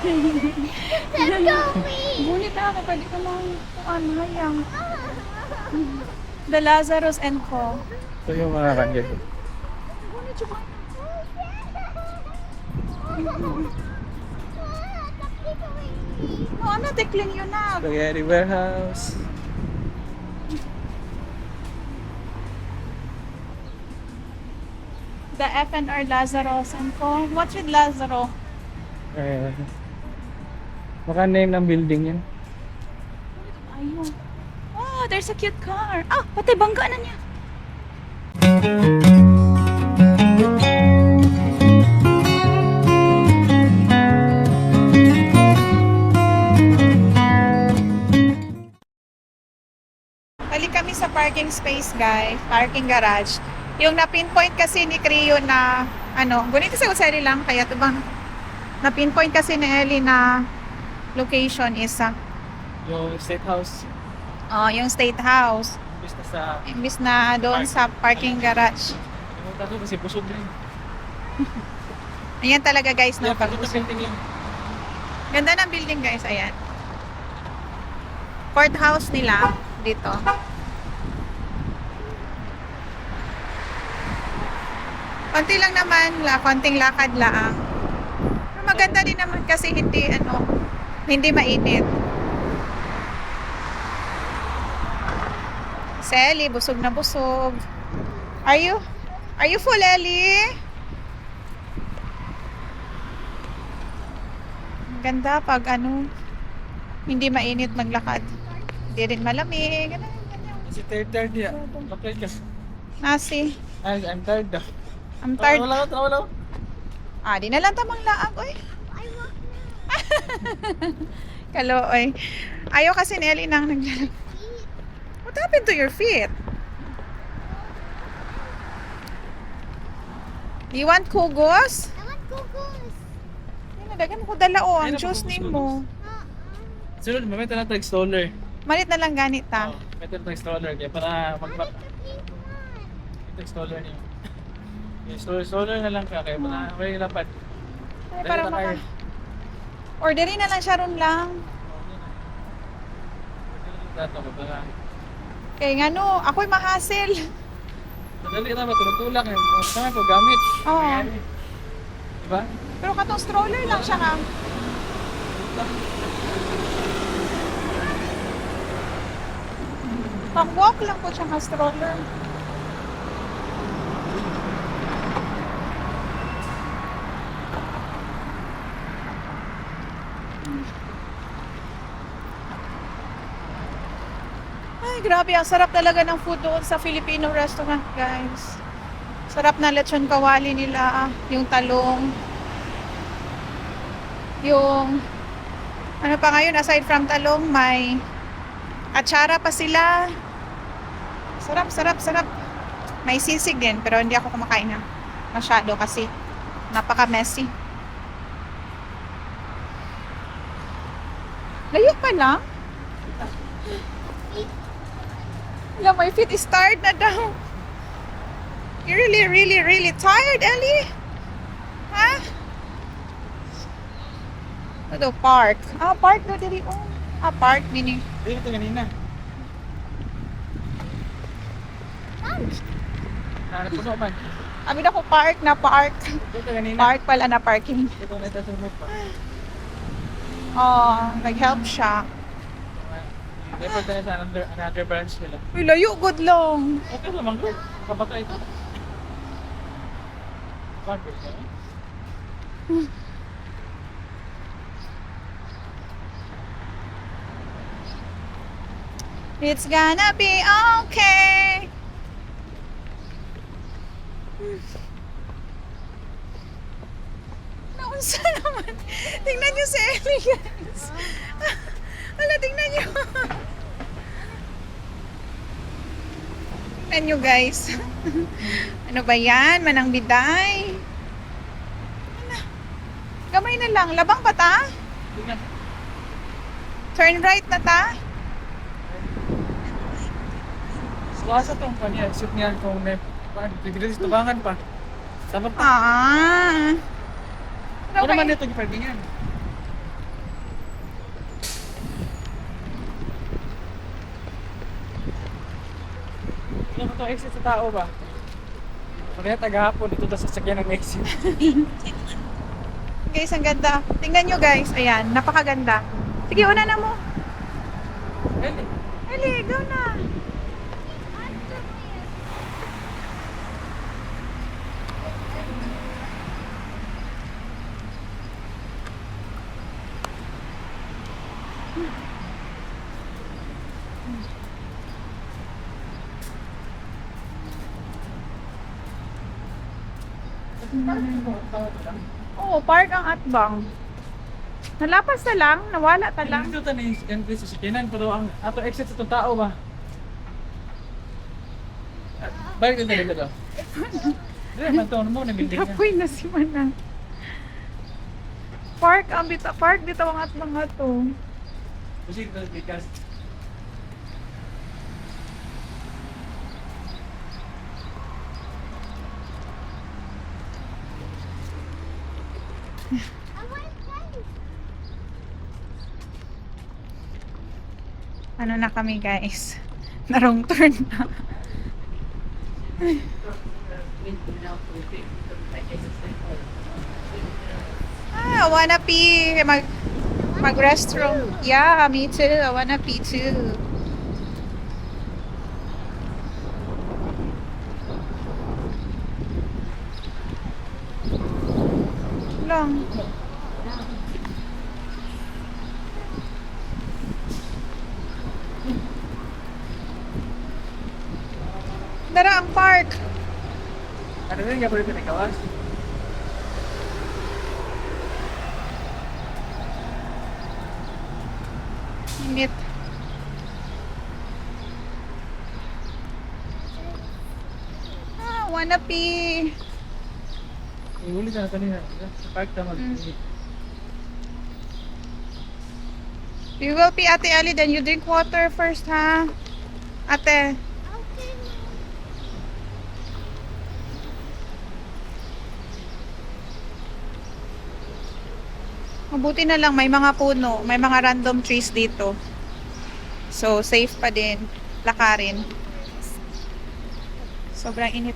Let's go, me. Ngunit ako, pwede ko lang hayang. The Lazarus and Co. Ito yung mga kanya. Ngunit siya ba? Oo na, tikling yun na. Spaghetti warehouse. The F&R Lazarus and Co. What's with Lazaro? Baka name ng building yan. Ayun. Oh, there's a cute car. Ah, pati bangga na niya. Balik kami sa parking space, guys. Parking garage. Yung na-pinpoint kasi ni Creo na, gunit kasi usari lang, kaya ito bang, na-pinpoint kasi ni Ellie na location is, Yung state house. yung State House. Imbis na sa... Imbis na doon sa parking garage. Pumunta ko kasi busog rin. Ayan talaga, guys, no? Yeah, pagod na building yun. Ganda ng building, guys. Ayan. Courthouse nila dito. Konti lang naman, konting lakad lang. Pero maganda din naman kasi hindi mainit. Si Ellie, busog na busog. Are you full, Ellie? Ganda pag hindi mainit maglakad. Hindi rin malamig. Kasi tired ya. Bakit ka? Nasi. I'm tired daw. I'm tired. Wala. Di na lang tamang laag, oy. Kalooy. Ayaw kasi ni Ellie nang naglalakad. What happened to your feet? You want kugos? I want kugos. Dagan ko dala o ang Ayun, juice kugos, nimo. Sunod, mamaya na tag stroller. Malit na lang ganit ta. Mamaya na tag stroller. Kaya para mag... Tag stroller niyo. Stroller na lang ka. Kaya para may dapat. Ay, para maka... Orderin na lang siya ron lang. Dato ko para... Kaya nga no, ako'y mahassle. Madali na ba? Tulak eh. Saan ko gamit? Oo. Diba? Pero katong stroller lang siya nga. Pang-walk lang po siya nga stroller. Ay, grabe. Ang sarap talaga ng food doon sa Filipino restaurant, guys. Sarap na lechon kawali nila. Yung talong. Yung ano pa ngayon, aside from talong, may atsara pa sila. Sarap. May sisig din, pero hindi ako kumakain na masyado kasi napaka-messy. Layo pa lang. Yeah, my feet is tired na daw. You're really tired, Ellie? Ha? Ano park? Park na diri. Park, meaning. Hindi ito kanina. Puno man. Amin ako park na park. Ito kanina. Park pala na parking. Ito na ito sumot pa. Nag-help siya. Dapat tayo sa another branch nila. Uy, layo, good long. Okay naman ko. Kapata ito. Bakit ka? It's gonna be okay. Naunsa naman. Tingnan niyo si Ellie, guys. Hala, tingnan niyo. Tingnan niyo, guys. Ano ba yan? Manang biday. Ano? Gamay na lang. Labang pa ta? Tingnan. Turn right na ta? Suwasa tong kanya. Shoot niya kung may... Bigla sa tubangan pa. Dapat pa. Ah. Ano naman ito yung parkingan? Ano to exit sa tao ba? Kaya tagahapon dito sa sasakyan ng exit. Guys, ang ganda. Tingnan nyo guys. Ayan, napakaganda. Sige, una na mo. Pwede. Ali, go na. Oo, park ang atbang. Nalapas na lang, nawala ta lang. Dito ta ni entry sa sasakyanan pero ang ato exit sa itong tao ba? Balik din dito. Dire man to mo na building niya. Kapoy na si Manang. Park dito ang atbang ato. Kasi ito because I want to Ano na kami guys? Narong turn na. I wanna pee. Mag restroom. Yeah, me too. I wanna pee too. Lang. Dara ang park. ano rin nga pwede pinagawas? Init. Wanna pee. Iulit na kanina. Sa park ta mag. You will pee, Ate Ali, then you drink water first, ha? Ate. Okay. Mabuti na lang may mga puno, may mga random trees dito. So, safe pa din. Lakarin. Sobrang init.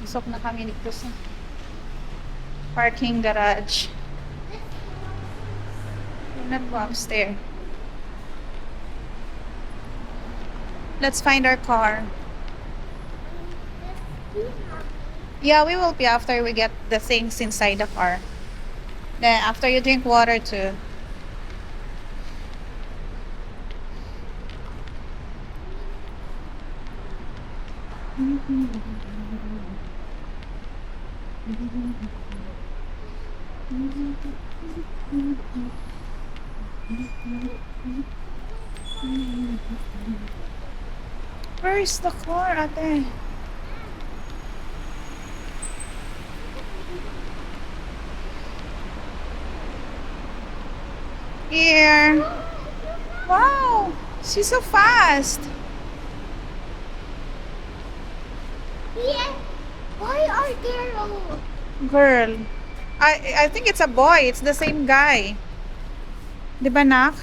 Isok na kami dito sa parking garage. Not go upstairs. Let's find our car. Yeah, we will be after we get the things inside the car. Then after you drink water too. Where's the car, ate? Here. Wow, she's so fast. Yeah. Why are there all? Girl. I think it's a boy. It's the same guy. Di ba, nak?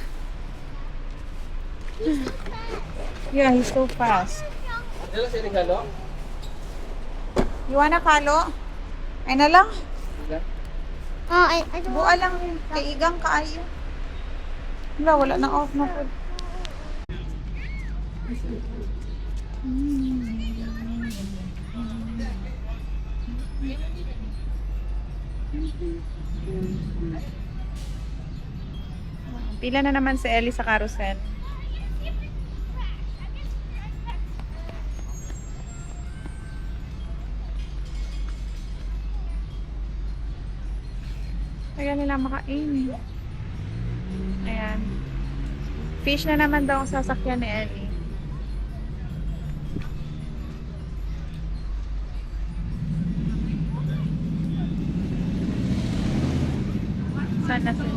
He's so fast. Yeah, he's so fast. Dala sa regalo? You wanna kalo? Ay na lang. Oh, I don't Buwa lang. Kaigang kaayo. Wala na off na po. Pila na naman si Ellie sa carousel. Kaya nila makain. Ayan. Fish na naman daw ang sasakyan ni Ellie. Saan na sila?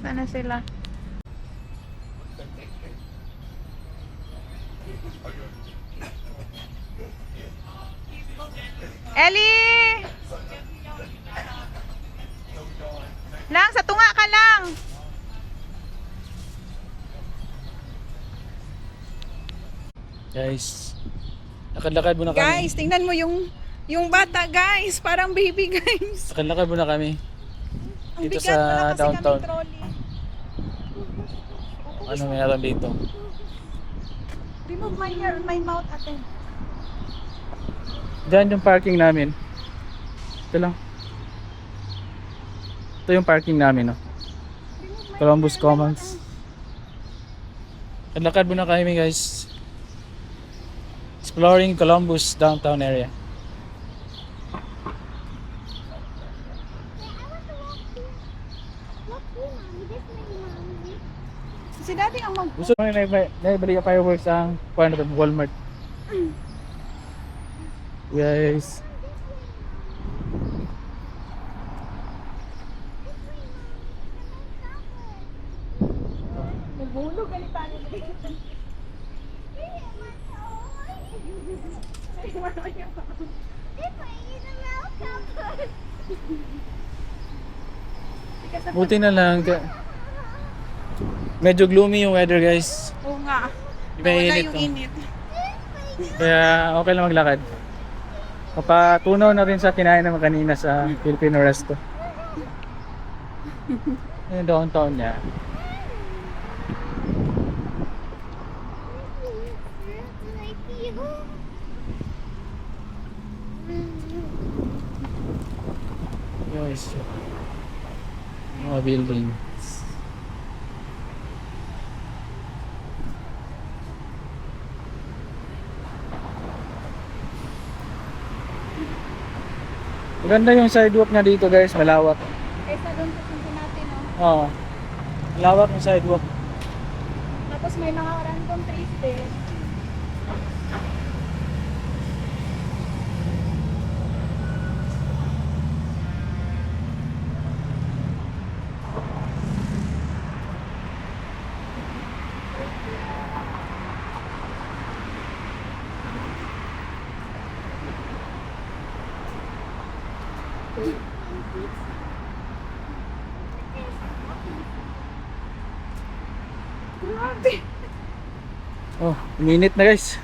Sana sila. Ellie! Lang, sa tunga ka lang. Guys, lakad-lakad muna kami. Guys, tingnan mo yung bata, guys. Parang baby, guys. Lakad-lakad muna kami. Ang Dito bigat, sa wala kasi downtown. kaming trolley. Ano meron dito? Remove my hair, my mouth, ate. Diyan yung parking namin. Ito lang. Ito yung parking namin, no? Columbus Commons. Lakad muna kami, guys. Exploring Columbus downtown area. Si daddy ang mag... Gusto mo naibali yung fireworks ang Walmart. Guys. Nabulog, ganito. Buti na lang. Medyo gloomy yung weather, guys. Oo nga. May Wala init. yung init. Kaya okay lang maglakad. Mapatunaw na rin sa kinain naman kanina sa Filipino resto. Yung downtown niya. Guys. Mga building. Maganda yung sidewalk na dito, guys, malawak. Kaysa doon sa Cincinnati, no? Oo. Malawak yung sidewalk. Tapos may mga random trees din. Grabe. Oh, minute na, guys.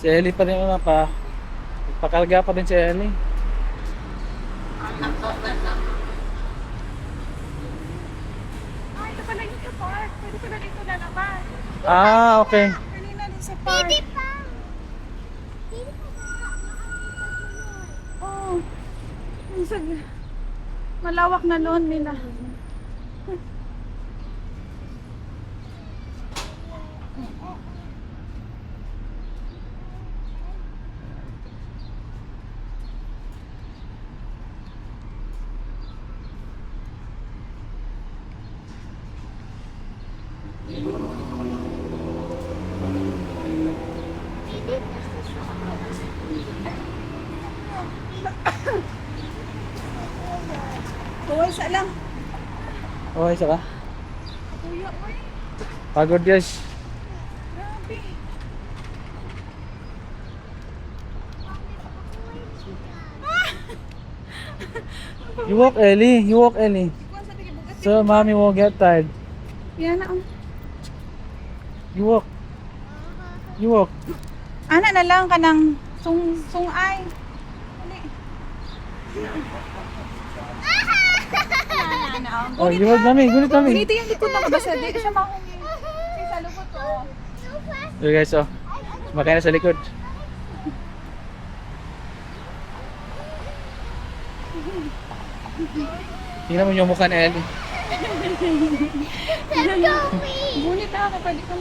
Si Ellie pa rin pakalga pa din si Ellie. Ay, ito pala yung sa park. Pwede pala dito na naman. Ah, okay. Kanina din sa park. Oh. Malawak na lawn nila. Tuwal sa lang. Okay, isa ka? Kuya, oy. Pagod, guys. Grabe. You walk, Ellie. You walk, Ellie. Kuwan sa tigibugat. So, mommy won't get tired. Yan na. You walk. You walk. Ana na lang ka ng sungay. Dali. Oh, you walk, mami. Gunit, mami. Gunito yung likod ng basta di siya mahungin. Kasi sa lubot ko. So, guys, oh. Sumakay na sa likod. Tingnan mo yung mukha ni Ellie. Gunit ako, pwede ka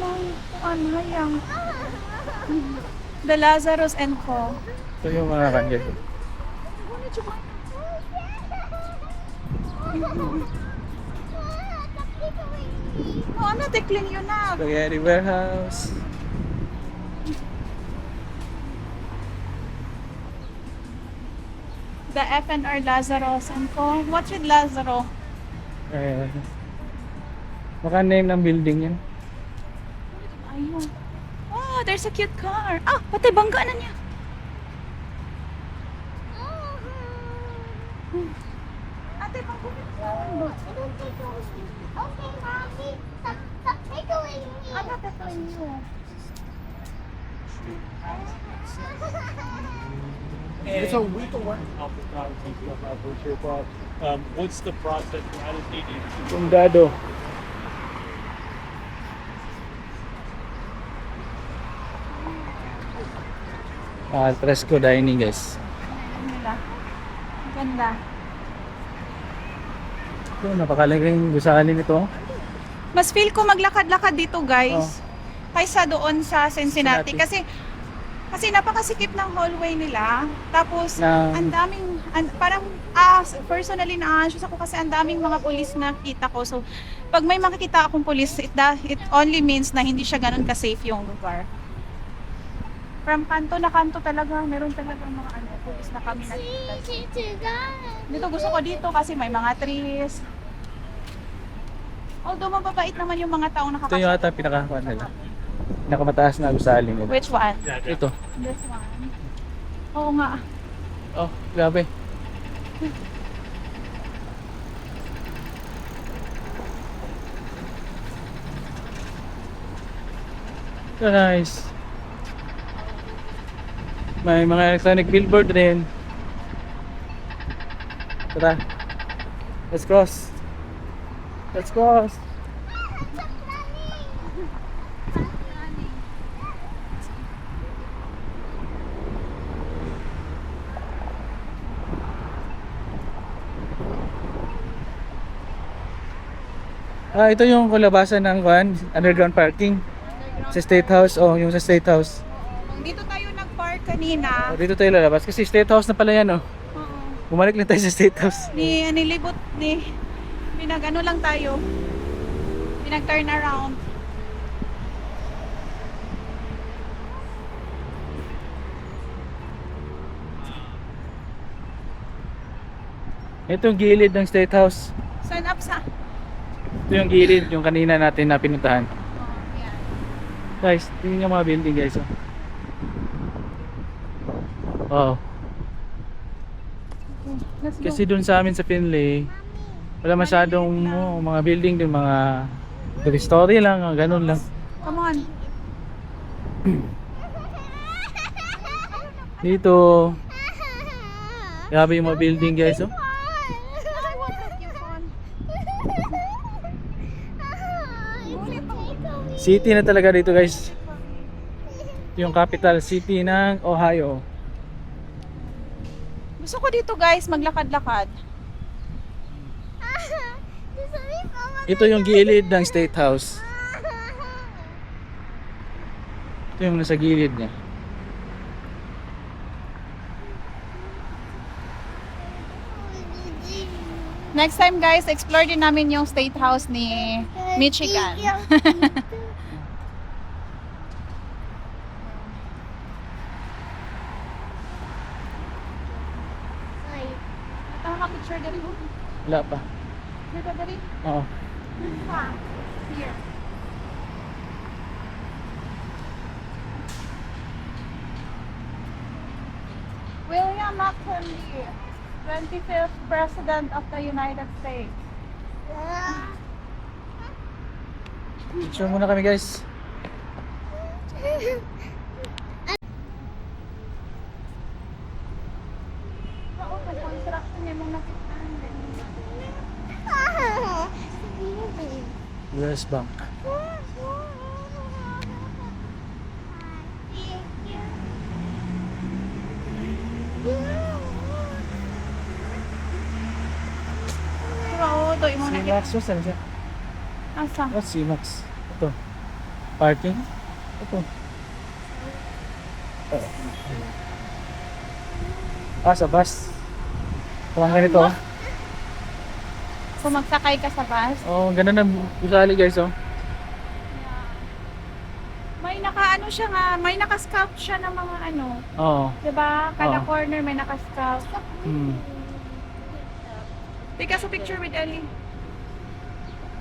hayang. The Lazarus and Co. Ito yung mga kanyan. Gunit siya ba? No, ano, tekling yun na. Spaghetti warehouse. The FNR Lazarus and Co. What's with Lazaro? Baka name ng building yan. Ayun. Oh, there's a cute car. Ah, pati bangga na niya. Ate, pagkulit sa I don't think it was me. Okay, mommy. Stop tickling me. I'm not tickling you. So we can work out the products and stuff out for sure, but what's the process? How does he do? Kundado. Fresco dining guys. Ano nila? Ang ganda. Ito, napakalaging gusali nito. Mas feel ko maglakad-lakad dito, guys. Kaysa doon sa Cincinnati. Kasi napakasikip ng hallway nila. Tapos, ang daming, parang, personally na-anxious ako kasi ang daming mga pulis na kita ko. So, pag may makikita akong pulis, it only means na hindi siya ganun ka-safe yung lugar. From kanto na kanto talaga, meron talaga mga pulis na kami nakita. Dito gusto ko dito kasi may mga trees. Although mababait naman yung mga taong Ito yung ata pinakakuan nila. Pinakamataas na gusali nila. Which one? Ito. This one. Oo nga. Oh, grabe. So nice. May mga electronic billboard rin. Tara. Let's cross. Let's cross. Ito yung kulabasan ng underground parking sa State House. Oh, yung sa State House. Dito tayo nag-park kanina. Oh, dito tayo lalabas kasi State House na pala yan, oh. Oo. Bumalik lang tayo sa State House. Pinag-ano lang tayo. Pinag-turn around. Ito yung gilid ng State House. Sign up sa... Ito yung gilid, yung kanina natin na pinuntahan. Oh, yan. Guys, tingnan yung mga building guys, oh. Wow. Let's go. Kasi dun sa amin sa Finlay, wala masyadong mga building dun, mga 3-story lang, ganun lang. Come on. Dito, grabe yung mga building guys, oh. City na talaga dito guys. Yung capital city ng Ohio. Gusto ko dito guys, maglakad-lakad. Ito yung gilid ng State House. Ito yung nasa gilid niya. Next time guys, explore din namin yung State House ni Michigan. Tama ka picture din mo. Wala pa. Dito dali. Oo. Here. William McKinley, 25th President of the United States. Picture muna kami guys. Oo, may construction niya mong nakita. US Bank. Oo, ito yung mong nakita. C-Max, saan siya? Asa? What C-Max? Ito. Parking? Ito. Sa bus. Parang ganito, oh. So magsakay ka sa bus. Oh, ganun ang gusali guys, oh. May naka-ano siya nga, may naka-scout siya ng mga ano. Oo. Diba? Kada Oo. corner may naka-scout. Hmm. Take us a picture with Ellie.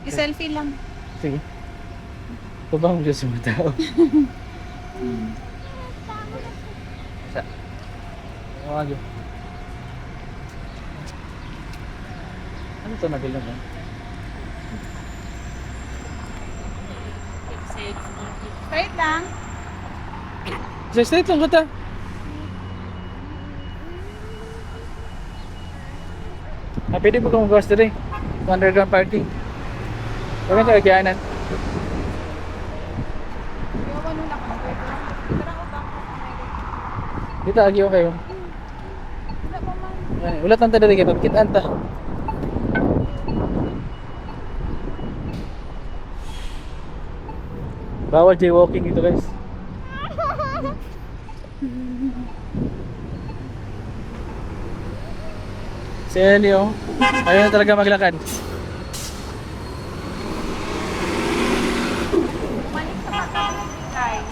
I-selfie lang. Sige. Tabang mo siya sa mga tao. Sa. Ano ano to nabilang mo? Straight lang. Sa straight lang ko ta. Pwede mo kong gawas dito eh. Underground parking. Huwag kang kagyanan. Iwawan nung nakapag. Tara ko ba? Dito, agyo kayo. Wala pa man. Ay, ulat ang tadali kayo. Pagkitaan ta. Bawal jaywalking dito guys. Si Ellie oh. Ayaw na talaga maglakad. Bumalik sa pagka-baby, guys.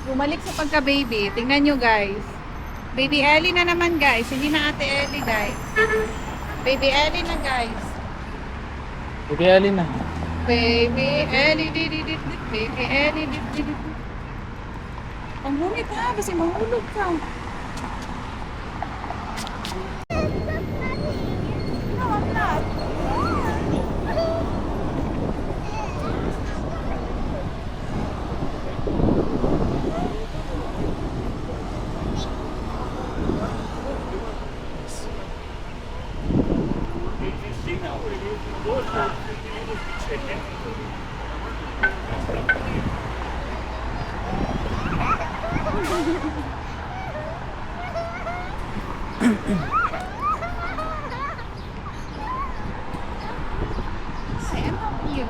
Bumalik sa pagka-baby. Tingnan nyo, guys. Baby Ellie na naman, guys. Hindi na Ate Ellie, guys. Baby Ellie na, guys. Baby Ellie na. Baby Ellie, didididid. Baby Ellie, didididid. Ang humit ha, kasi mahulog ka. No, I'm not. I am helping you.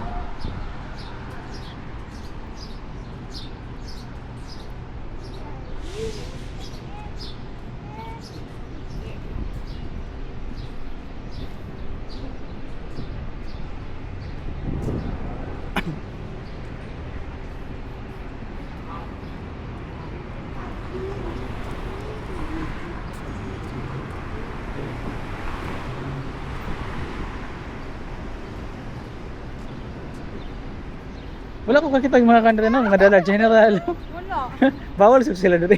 Wala ko kakita yung mga kanila no, mga dala general. Wala. Bawal siguro sila dito.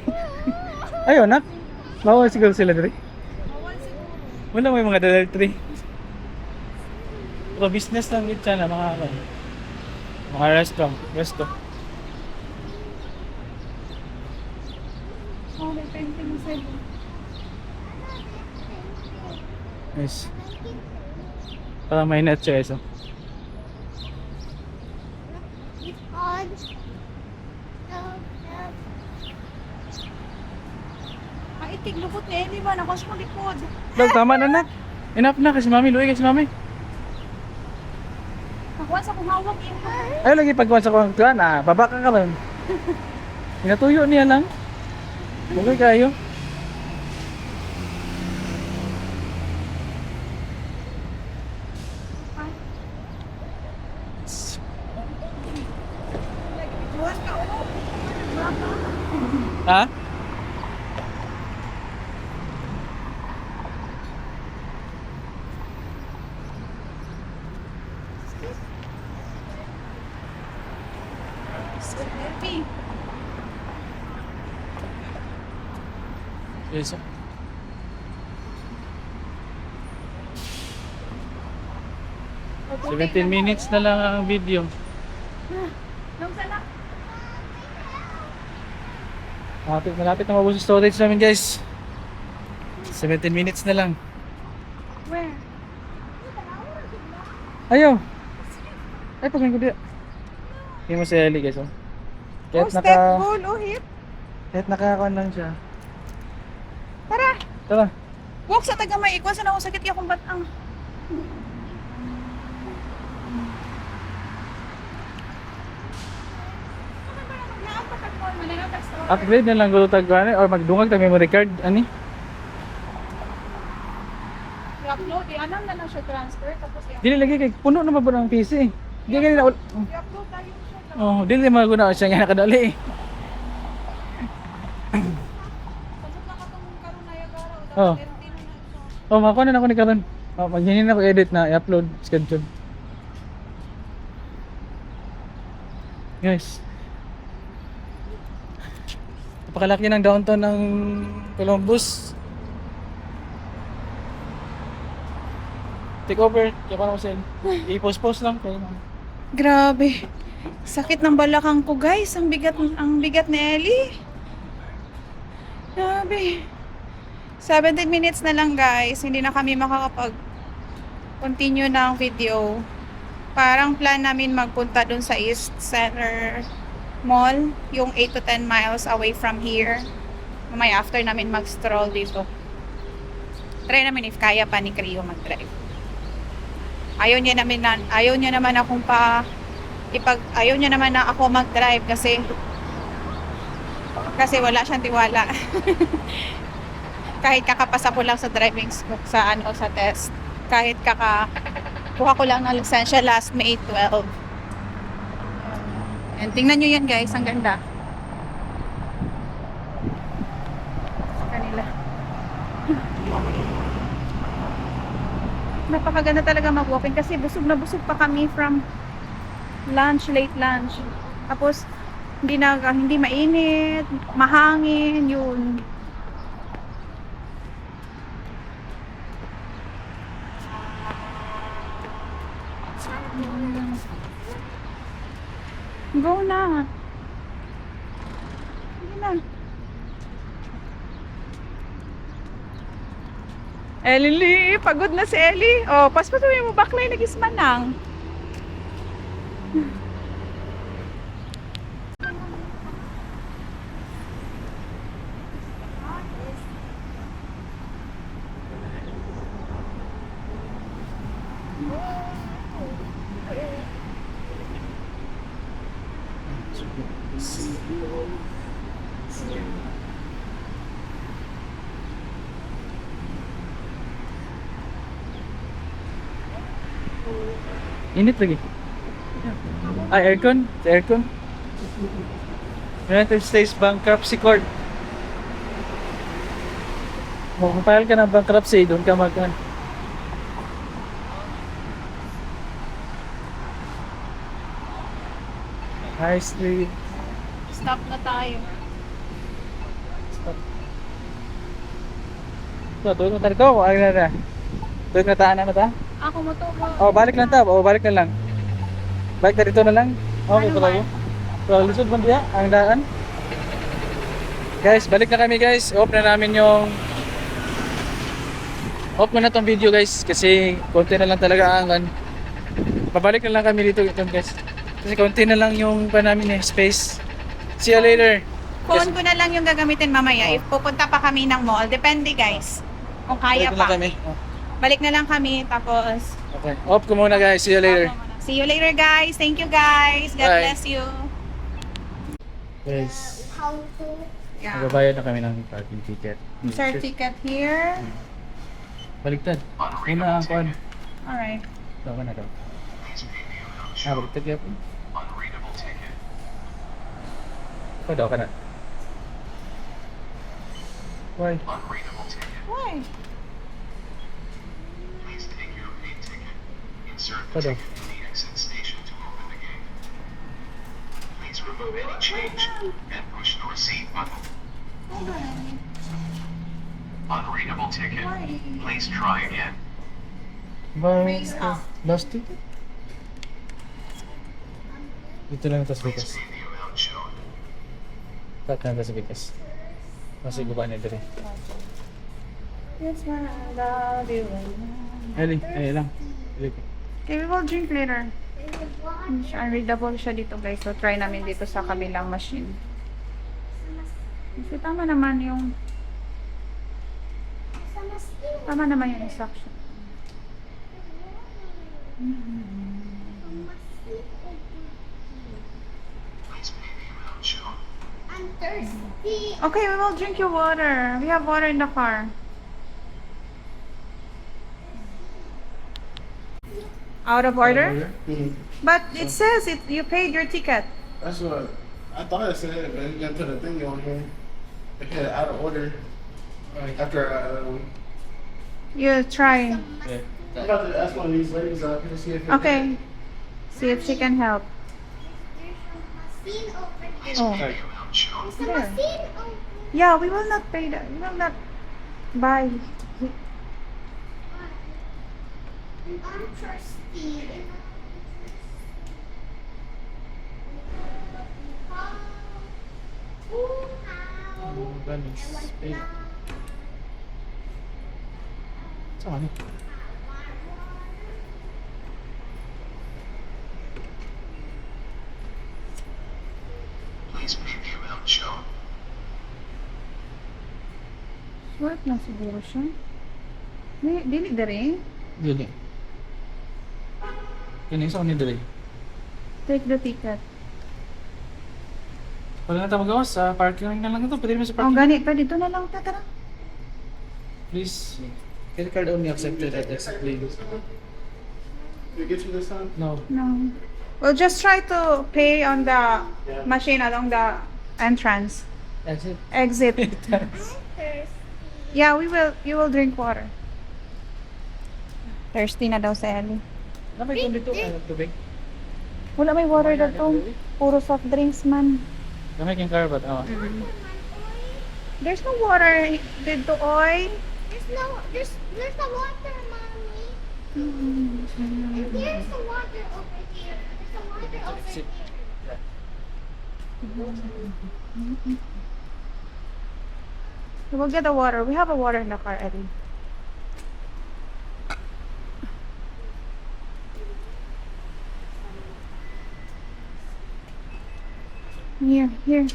Ayun nak. Bawal siguro sila dito. Bawal siguro. Wala may mga dala dito. Pero business lang dito na mga resto. Oh, may painting sila. Yes. Parang may net siya eso. On. Maitig lubot ni Ellie ba? Nakos mo likod. Dog, tama na nak. Enough na kasi mami, luwi kasi mami. Nakuha sa kong hawak yun. Ayaw lagi pagkuhan sa kuhan ah, baba ka ron. Inatuyo niya lang. Bugay kayo. Buwan ka ulo. Ha? So heavy. Yes. 17 minutes na lang ang video. Nung sana. Malapit na mabos yung storage namin guys. 17 minutes na lang. Where? Ayaw. Ay, pag ko diya. Hindi mo si Ellie guys oh. Oh, step goal, oh, hit. Kahit nakakuan lang siya. Tara. Tara. Walk sa tagamay. Ikwa sa na sakit ka kung batang. Upgrade na lang gulo tagwan or magdungag ta memory card ani. I-upload, i-anam na lang siya transfer tapos Dili lagi kay puno na mabot ang PC. Di gani na i-upload tayo siya. oh, dili maguna siya nga nakadali. Pasok na ka tong karon na yagara o Oh. dapat empty na siya. Oh, makuha na ako ni karon. Oh, maghinin ako edit na i-upload schedule. Guys. Napakalaki ng downtown ng Columbus. Take over. Kaya paano ko sa'yo? I-post-post lang kayo. Grabe. Sakit ng balakang ko, guys. Ang bigat ni Ellie. Grabe. 17 minutes na lang, guys. Hindi na kami makakapag-continue ng video. Parang plan namin magpunta dun sa East Center Mall, yung 8 to 10 miles away from here. Mamaya after namin mag-stroll dito. Try namin if kaya pa ni Creo mag-drive. Ayaw niya naman na ako mag-drive kasi wala siyang tiwala. Kahit kakapasa ko lang sa driving school sa test. Kahit kuha ko lang ng lisensya last May 12. And tingnan nyo yan, guys, ang ganda. Sa kanila. Napakaganda talaga mag-walking kasi busog na busog pa kami from late lunch. Tapos hindi mainit, mahangin, yun. Go na. Hindi na. Ellie, pagod na si Ellie. Oh, paspasuhin mo baklay, nagismanang. Init lagi. Aircon? Sa aircon? United States Bankruptcy Court. Kung file ka ng bankruptcy, doon ka mag High Street. Stop na tayo. Tuwag mo tayo ito. Ano na? Tuwag na taan na ta? Ako mo to. Oh, balik lang ta. Oh, balik na lang. Balik na dito na lang. Okay, Ano pa tayo. So, lisod mo diya ang daan. Guys, balik na kami guys. Off na namin yung off mo na tong video guys kasi konti na lang talaga ang babalik na lang kami dito guys. Kasi konti na lang yung pa namin space. See you later. Phone ko na lang yung gagamitin mamaya. If pupunta pa kami ng mall, depende guys. Kung kaya Balik na pa. kami. Oh, Balik na lang kami tapos okay. Off ko muna guys. See you later. see you later guys. Thank you guys. God Bye. bless you. Guys, How to? Yeah. magbabayad na kami ng parking ticket. Sir ticket here. Baliktad. Una ang kuan. Alright. Daw na daw. Baliktad kaya po. Daw ka na. Why? Why? Daw. Remove any change and push the receipt button. Unreadable ticket. Why? Please try again. Raise up. Last ticket? Dito lang ito sa Vikas. See the amount shown. Tat na ito sa Vikas. Kasi guba na dito. It's my love you. Eli, ay lang. Eli. Okay, we will drink later. Unreadable siya dito guys. So try namin dito sa kabilang machine. Kasi tama naman yung instruction. Please pay the amount shown. I'm thirsty. Okay, we will drink your water. We have water in the car. Out of order? But it says you paid your ticket. That's what I thought it said, but it got to the thing on here. It had out of order. Like after You try. Yeah. I'm about to ask one of these ladies out here to see if Okay. See if she can help. There's some machine over here. Oh. Pay amount shown. There's a There. machine over Yeah, we will not pay that. We will not buy. And I'm thirsty. Saan? Please pay the amount shown. Work na siguro siya. Dili dere. Dili. Kini sa ni dili. Take the ticket. Wala na tayo magawa sa parking na lang ito. Pwede naman sa Oh, parking. gani pa dito na lang ta tara. Please. Credit card only accepted at exactly. Did it get you this time? No. No. We'll just try to pay on the machine along the entrance. That's it. Exit. Yeah, we will. You will drink water. Thirsty na daw si Ellie. Napay kung dito. Tubig. Wala may water daw. Puro soft drinks man. Gamay kang car but There's no water dito, oy. There's a water, mommy. And there's a water over here. There's a water over Sit. here. We'll get the water. We have a water in the car, Ellie. Here.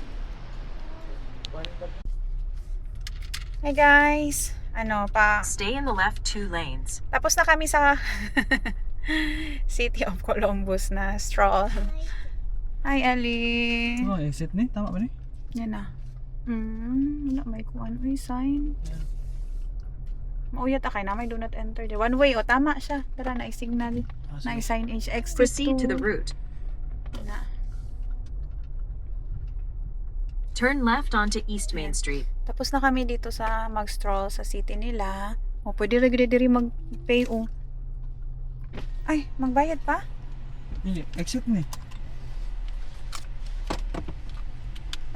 Hey guys. Stay in the left 2 lanes. Tapos na kami sa City of Columbus na stroll. Hi, Ellie. Oh, exit ni. Tama ba ni? Yan na. Wala may kuwan. Uy, sign. Mauyat akay na may do not enter. One way. O, tama siya. Tara, na-signal. Na-sign HX. Proceed to the route. Na. Turn left onto East Main Street. Tapos na kami dito sa mag-stroll sa city nila. O, pwede rin diri mag-pay, o. Ay, magbayad pa? Hindi, exit ni.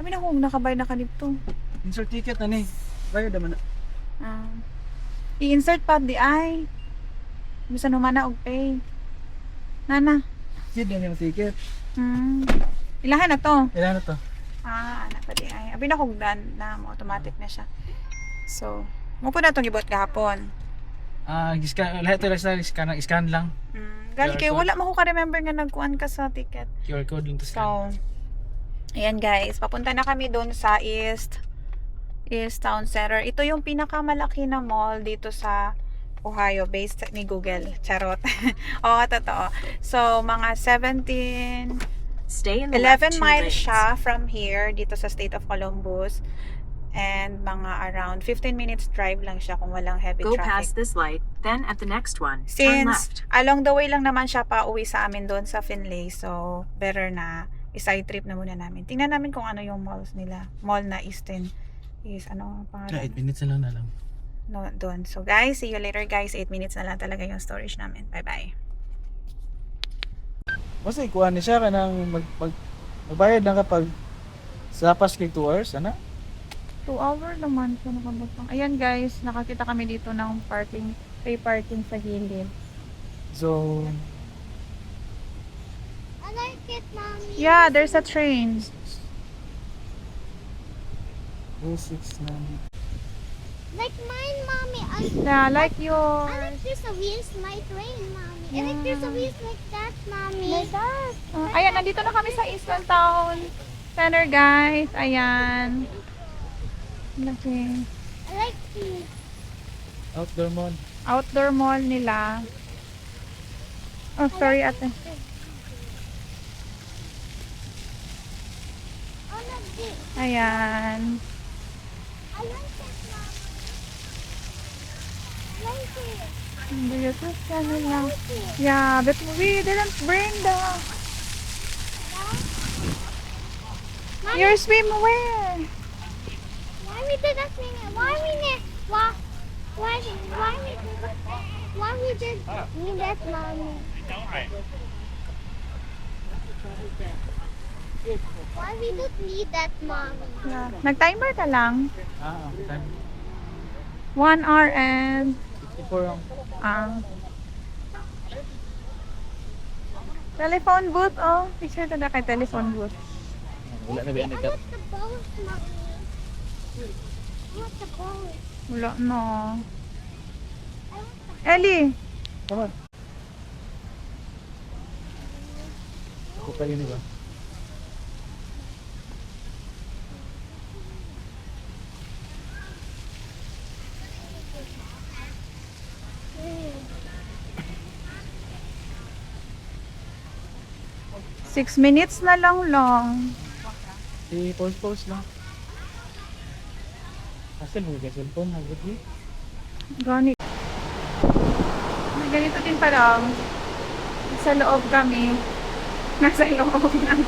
Kami na kung nakabayad na ka dito. Insert ticket na ni. Bayad naman na. I-insert pa di ay. Bisa naman na og pay. Nana. Kid yan yung ticket. Ilahan na to. Ilan na to? Anak pa di ay. Abi na kung dan na mo automatic na siya. So, mo po na itong ibot kahapon. Lahat ito lang scan lang. Gali QR kay code. wala mo ko ka-remember nga nagkuan ka sa ticket. QR code lang to scan. So, ayan guys, papunta na kami doon sa East Town Center. Ito yung pinakamalaki na mall dito sa Ohio, based ni Google. Charot. Oo, totoo. So, mga Stay in the left 11 2 miles lanes. siya from here, dito sa State of Columbus. And mga around 15 minutes drive lang siya kung walang heavy Go traffic. past this light, then at the next one, turn Since left. along the way lang naman siya pa uwi sa amin doon sa Finlay, so better na i-side trip na muna namin. Tingnan namin kung ano yung malls nila. Mall na Easton is ano pangalan? 8 minutes na lang na lang. No, doon. So guys, see you later guys. 8 minutes na lang talaga yung storage namin. Bye-bye. Basta ikuha ni siya ka ng magbayad lang kapag sa pas kay 2 hours, ano? 2 hour naman siya nakabutang. Ayan guys, nakakita kami dito ng free parking sa gilid. So, I like it, mommy. Yeah, there's a train. 6 na. Like mine, mommy. Yeah, like I yours. like there's a wheels my train, mommy. I like there's a wheels like that, mommy. Like that. Ayan, nandito na kami sa Eastern Town Center, guys. Ayan. Laki. I like these. Outdoor mall. Outdoor mall nila. Oh, sorry, ate. I like this. Ayan. I like it, mommy. I like it. Beautiful siya nila. I like it. Yeah, but we didn't bring the Mommy, your swimwear. why we did that thing? Why we did that, mommy? Why we don't need that, mommy? Yeah. Nag-timer ka lang. Time. 1 hour and 54 ang telephone booth, oh. Picture na kay telephone booth. wala na ba yan I want the boat, mommy. I want the boat. Wala na. Ellie, Come on. Ako pa yun, diba? Six minutes na lang. Si post lang. Kasi mo ka cellphone, hagod niya. Gani. May ganito din parang sa loob kami. Nasa loob ng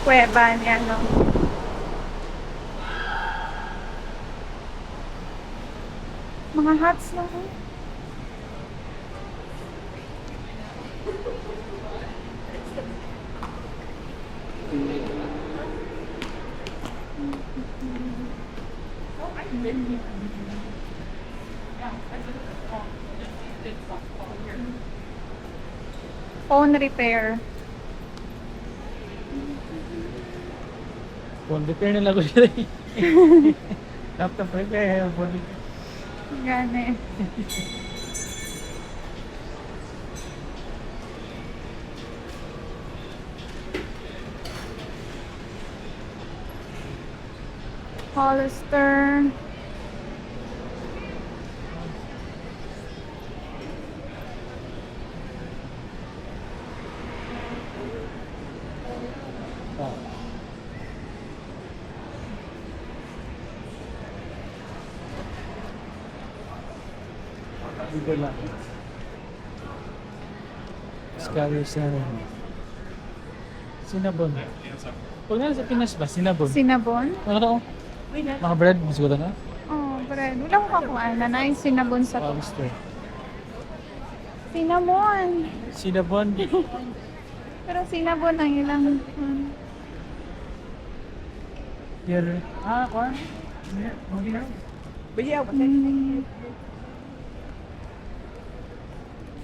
kuweba niya, no? Mga huts lang. Phone repair. Phone repair na lang ko siya. Laptop repair, phone repair. Gani. Hollister. Dito lang. Scarlet Cinnabon. Pag na sa Pinas ba? Cinnabon. Cinnabon. Ano ka? Mga bread, masugot na? Oh, bread. Wala ko kakuhaan na na yung cinnamon sa to. Hollister. Cinnamon. Cinnabon. Pero cinnamon ang ilang... Here. Corn? Mm.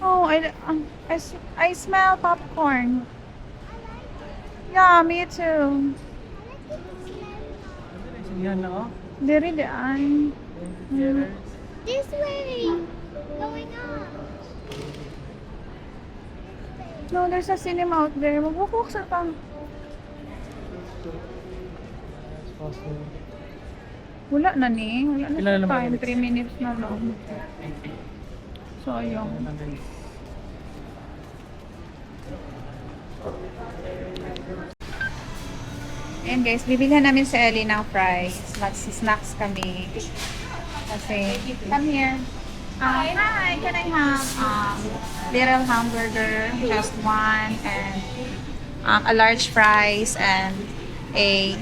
Oh, I smell popcorn. Yeah, me too. Yan na, oh. Diri daan. This way. Going on. No, there's a cinema out there. Magbukok sa tang. Wala na ni. Wala na Ilan na sa naman time. ulit? 3 minutes na lang. Sayang. Ayan guys, bibilhan namin sa Ellie ng fries. Mag-snacks kami. Kasi, come here. Hi, can I have little hamburger, just one, and a large fries, and a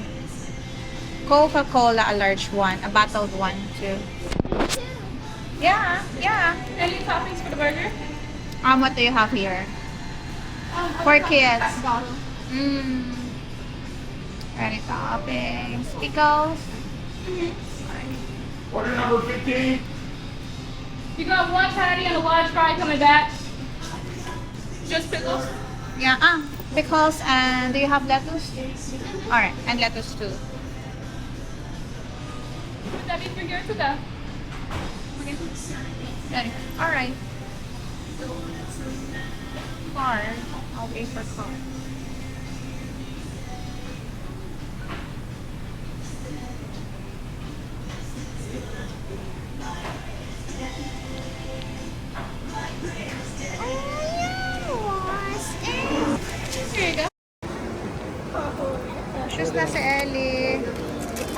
Coca-Cola, a large one, a bottled one too. Yeah. Any toppings for the burger? What do you have here? For kids. Any toppings? Pickles? Order number 15. You got one patty and a large fry coming back. Just pickles? Yeah, pickles, and do you have lettuce? Alright, and lettuce too. Would that be for your to go? Okay. Alright. Card. I'll pay for card. Here you go. Shoes na si Ellie.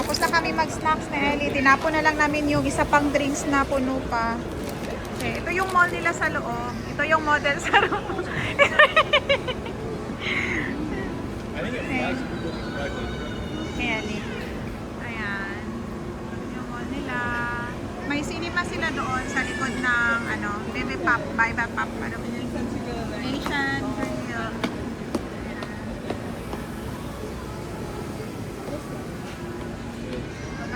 Tapos na kami mag-snacks na Ellie. Tinapon na lang namin yung isa pang drinks na puno pa. Okay, ito yung mall nila sa loob. Ito yung model sa loob. Okay, Ellie. Ayan. Yung mall nila. May cinema sila doon sa likod ng Baby Pop, Baby Pop, Asian Grill.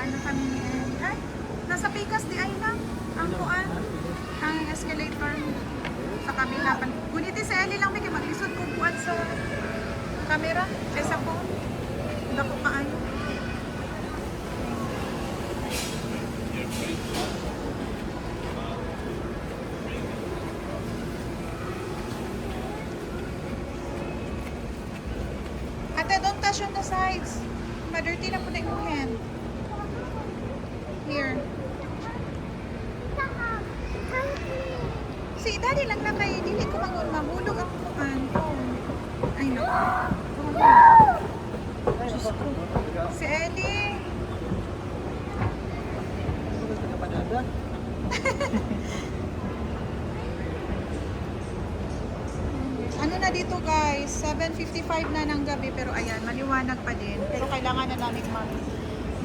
Ano kami ni Ellie? Ay, nasa Pikas di ay lang. Ang kuan. Ang escalator. Sa kabila. Guniti sa Ellie lang, may maglisod kung kuan sa camera. Ay sa phone. Dako paano. Ate, don't touch on the sides. Madirty na po na yung hand. Here. Si dali lang na kayo. Dili ko mahulog ang kuhan. Ay, naku. Diyos ko. Si Ellie. Ano na dito guys? 7:55 na ng gabi pero ayan, maliwanag pa din. Pero kailangan na namin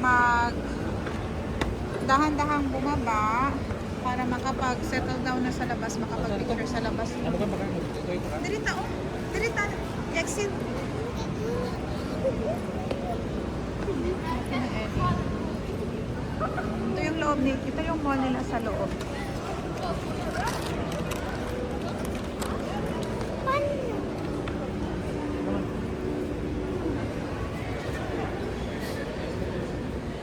mag dahan-dahang bumaba para makapag-settle down na sa labas, makapag-picture sa labas. Ano ka baka magtutoy ka? Dirita oh. Dirita. Exit. Ito yung loob ni, ito yung mall nila sa loob.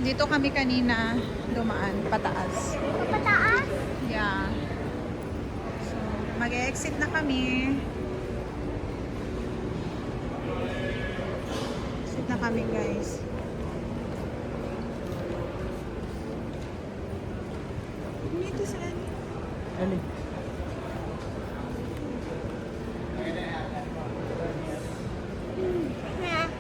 Dito kami kanina dumaan, pataas. Pataas? Yeah. So, mag-exit na kami. Exit na kami, guys. Dito sa Ellie. Ayan.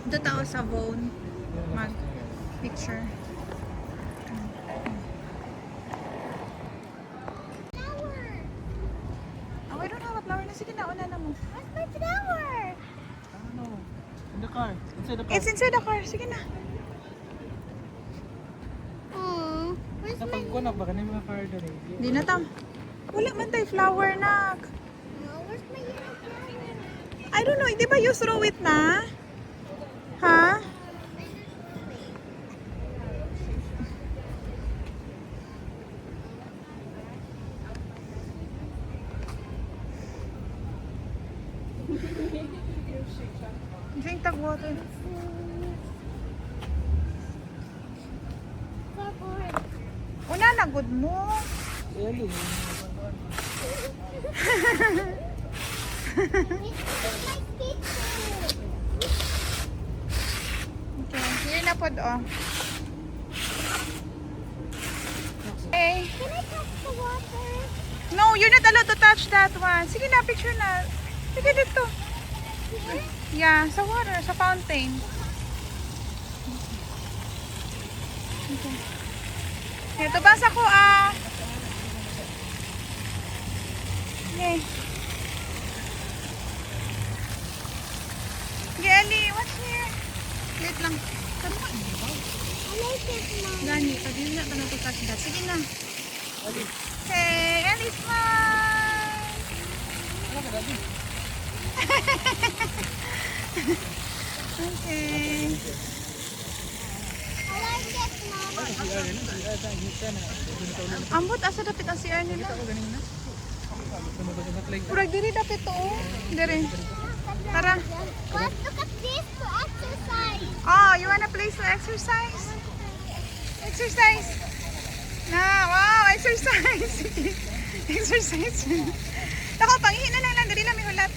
Dito tao sa phone. Mag-picture. Flower. Oh, I don't have a flower na. Sige na, una na mo. Where's my flower? Ano? In the car. Inside the car. It's inside the car. Sige na. Oh, where's my... Napag ko na baka na yung mga car doon eh. Di na tam. Wala man tayo flower na. Oh, where's my yellow flower? I don't know. Di ba you throw it na? Ha? Drink tag water. Flower. Una na good mo. Ellie. Where's my skateboard? Okay, here na pod oh. Okay. Can I touch the water? No, you're not allowed to touch that one. Sige na, picture na. Sige dito. Here? Yeah, sa water, sa fountain. Okay. Ito, basa ko ah. Okay. Okay, Ellie, what's here? Wait lang. I like it, Mom. Gani, pag yun na ka na to touch that. Sige na. Hey, Ellie, smile! Okay. I like it, Mom. Ambot, asa dapit ang CR nila? Purag diri dapit to, oh. Diri. Tara. Let's look at this to exercise. Oh, you wanna place to exercise? Exercise. Na, wow, exercise. Exercise. Ako, pangihin na lang, dali lang may hulat.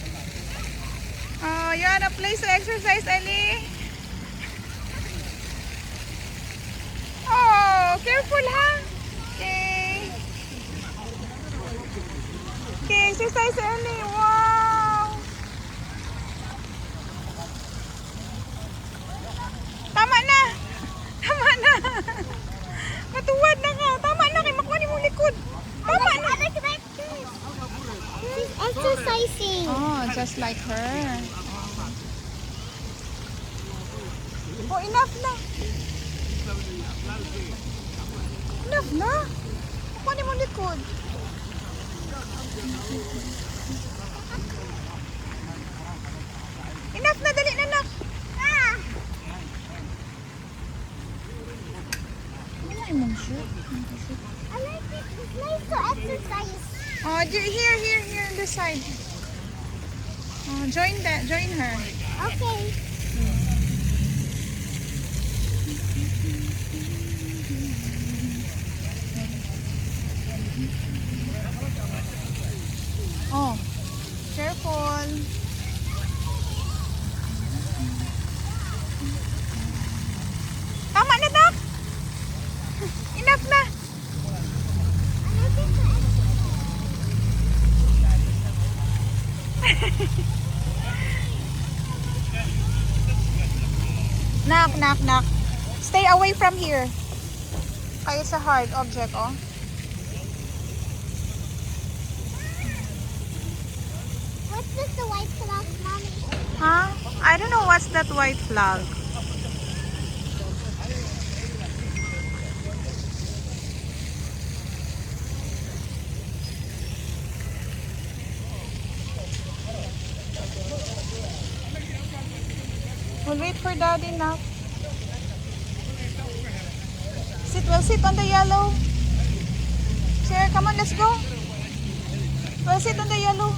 Oh, you wanna place to exercise, Ellie? Oh, careful ha. Okay. Okay, exercise, Ellie. Wow. Tama na. Tama na. Matuwad na ka. Tama na kay makuha ni mong likod. Tama na. She's exercising. Oh, just like her. Oh, enough na. Enough. Na? Ako ni mo likod. Enough na, dali na, nak. Ah! Wala imong shoot. I like it. It's nice to exercise. Oh, here, on this side. Oh, join her. Okay. Oh, careful. Tama na, Dak. Enough na. I like it to exercise. Knock. Stay away from here. Kaya sa hard object, oh. What's this, the white flag, Mommy? Huh? I don't know what's that white flag. We'll wait for Daddy now. We'll sit on the yellow. Sir, come on, let's go. We'll sit on the yellow.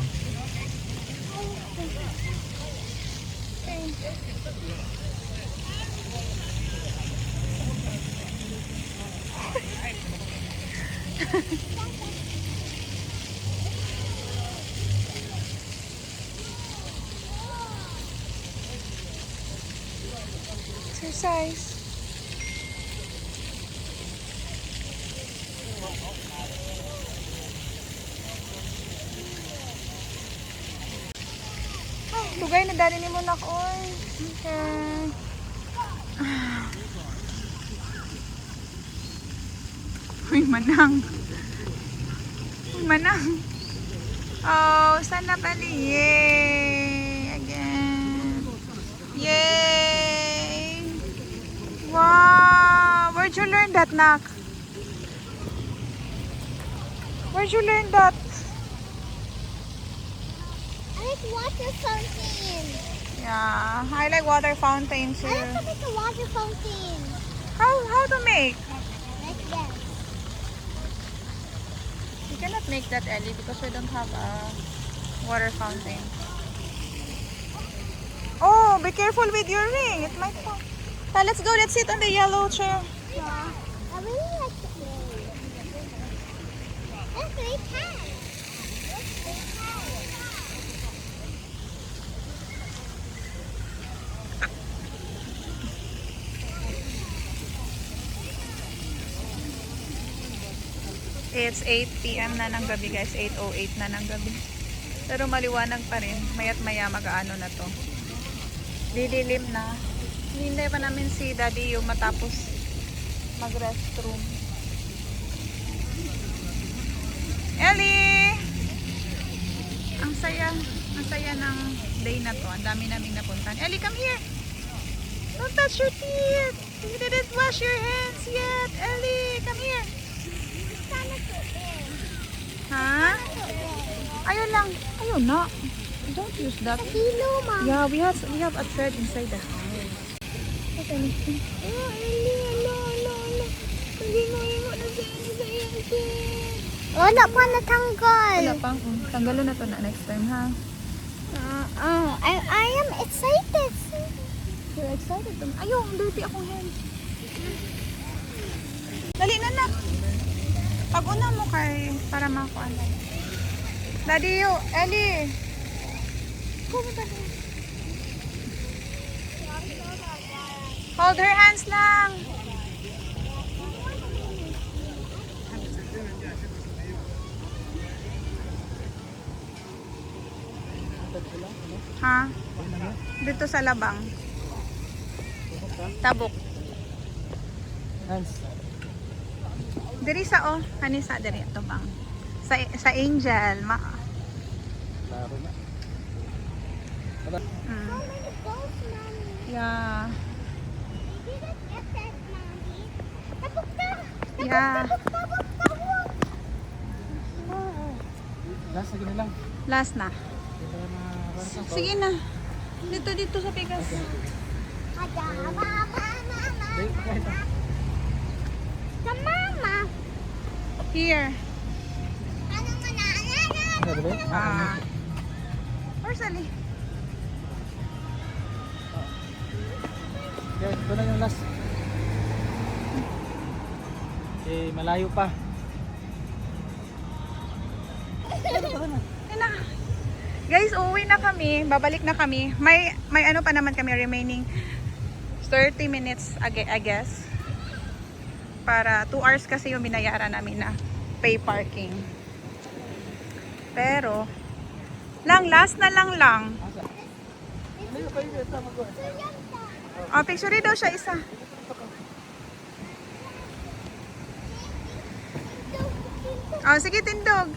Okay. Exercise. Ay, lugay na dali ni mo nak, oy. Okay. Uy, manang. Uy, manang. Oh, sana pali. Yay! Again. Yay! Wow! Where'd you learn that, Nak? Where'd you learn that? I like water fountain. Yeah, I like water fountain too. I like to make a water fountain. How to make? Like that. You cannot make that, Ellie, because we don't have a water fountain. Oh, be careful with your ring. It might fall. Let's go. Let's sit on the yellow chair. Yeah. I really like to play. Let's play tag. Let's play tag. It's 8 p.m. na ng gabi, guys. 8:08 na ng gabi. Pero maliwanag pa rin. Maya't maya mag-ano na to. Didilim na. Hindi pa namin si Daddy yung matapos mag-restroom. Ellie! Ang saya ng day na to. Ang dami naming napuntan. Ellie, come here! Don't touch your teeth! You didn't wash your hands yet! Ellie, come here! Ha? Ayun lang. Ayun na. Don't use that. Hello, Mom. Yeah, we have a thread inside the house. Okay. Oh, hello. Hindi mo na sa wala pa natanggal. Wala pang. Tanggalon na to na next time, ha? I am excited. You're excited. Ayun, dirty akong hands. Dali na na. Pag-una mo kay para makuha na. Daddy, Ellie. Pumunta na. Hold her hands lang. Ha? Dito sa labang. Tabok. Diri sa kanisa diri ato bang. Sa Angel, Klaro na. Mm. Balls, Mommy. Yeah. Did it get that, Mommy? Tapos na. Yeah. Last lagi na lang. Last na. Sige na. Dito sa Pikas. The mama. Here. Ano mo na? Ah. Where's Ali? Okay, ito na yung last. Eh, malayo pa. Ayun na. Guys, uuwi na kami. Babalik na kami. May ano pa naman kami remaining 30 minutes I guess. Para 2 hours kasi yung binayaran namin na pay parking. Pero last na lang. Oh, picture daw siya isa. Oh, sige, tindog.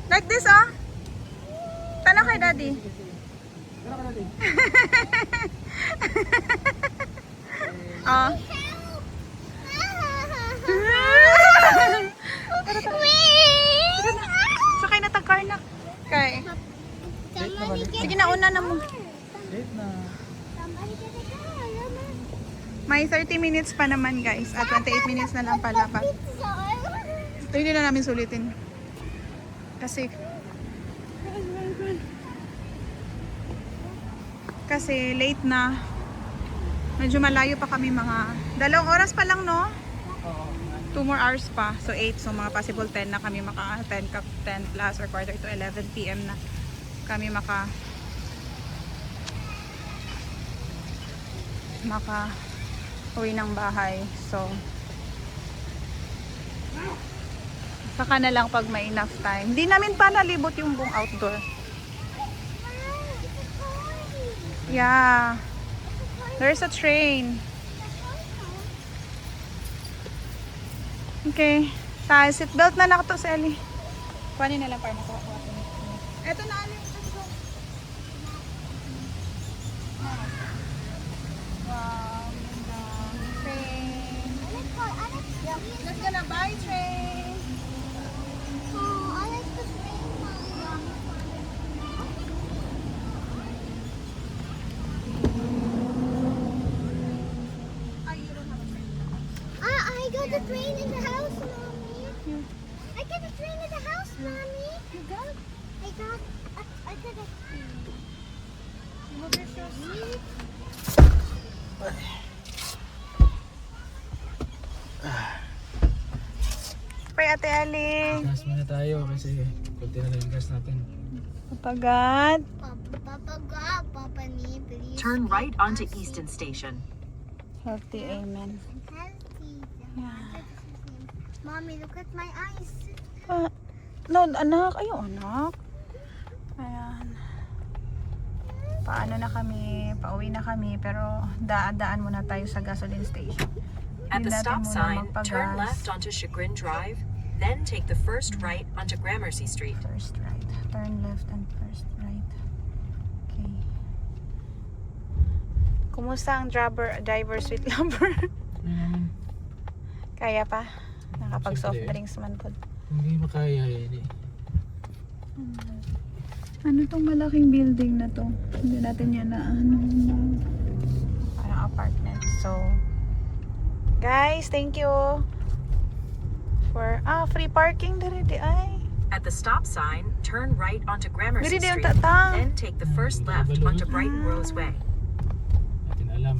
Like this, oh. Tanong kay daddy. Oh. Sakay na tag-car na. Kay. Sige na, una na mo. Late na. May 30 minutes pa naman, guys. At 28 minutes na lang pala pa. Ito hindi na namin sulitin. Kasi late na. Medyo malayo pa kami, mga 2 oras pa lang, no? 2 more hours pa. So 8. So mga possible 10 na kami 10 plus or quarter to 11 PM na kami maka uwi ng bahay. So saka na lang pag may enough time. Hindi namin pa nalibot yung buong outdoor. Yeah. There's a train. Okay. Seatbelt na nakato si Ellie. Kuhanin na lang para makuha ko. Eto na, Ali. Let's go. Wow. Train. Let's go na. Bye, train. I got the train in the house, Mommy. I got the train in the house, Mommy. You got? I got a train. Remove your shoes. Pray, Ate Ali. Gas muna tayo kasi kunti na lang yung gas natin. Papagat. Papa, me, please. Turn right onto Easton Station. Healthy, amen. Healthy. Yeah. Mommy, look at my eyes. No, anak. Ayun, anak. Ayan. Paano na kami? Pauwi na kami. Pero daan muna tayo sa gasoline station. At the Hindi stop natin muna sign, magpagas. turn left onto Chagrin Drive, then take the first right onto Gramercy Street. First right. Turn left and first right. Okay. Kumusta ang driver sweet lover? Kaya pa? Nakapag soft drinks man po. Hindi makaya yun eh. Ano tong malaking building na to? Hindi natin yan na parang apartment. So, guys, thank you for free parking diri di ay. At the stop sign, turn right onto Gramercy Diri di yung Street, tatang. then take the first left onto Brighton Rose Way. Natin alam.